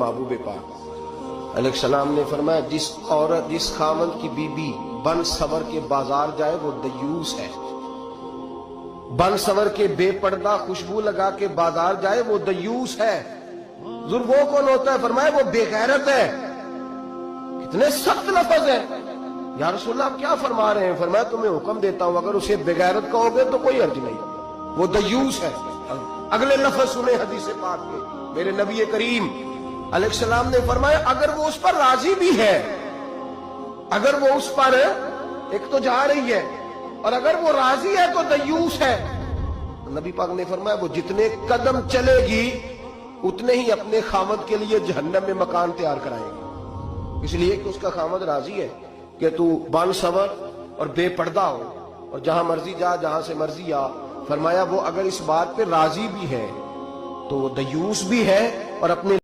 محبوب پاک علیہ السلام نے فرمایا جس خاوند کی بیوی بن سور کے بازار جائے وہ دیوس ہے، بن سور کے بے پردہ خوشبو لگا کے بازار جائے وہ دیوس ہے۔ ضرور وہ کون ہوتا ہے؟ فرمایا وہ بے غیرت ہے۔ کتنے سخت لفظ ہیں۔ یا رسول اللہ آپ کیا فرما رہے ہیں؟ فرمایا تمہیں حکم دیتا ہوں اگر اسے بے غیرت کہو گے تو کوئی حرج نہیں، وہ دیوس ہے۔ اگلے لفظ سنیں حدیث پاک کے، میرے نبی کریم علیہ السلام نے فرمایا اگر وہ اس پر راضی بھی ہے، اگر وہ اس پر ایک تو جا رہی ہے اور اگر وہ راضی ہے تو دیوس ہے۔ نبی پاک نے فرمایا وہ جتنے قدم چلے گی اتنے ہی اپنے خامد کے لیے جہنم میں مکان تیار کرائے گی، اس لیے کہ اس کا خامد راضی ہے کہ تو بن سور اور بے پردہ ہو اور جہاں مرضی جا جہاں سے مرضی آ۔ فرمایا وہ اگر اس بات پہ راضی بھی ہے تو وہ دیوس بھی ہے اور اپنے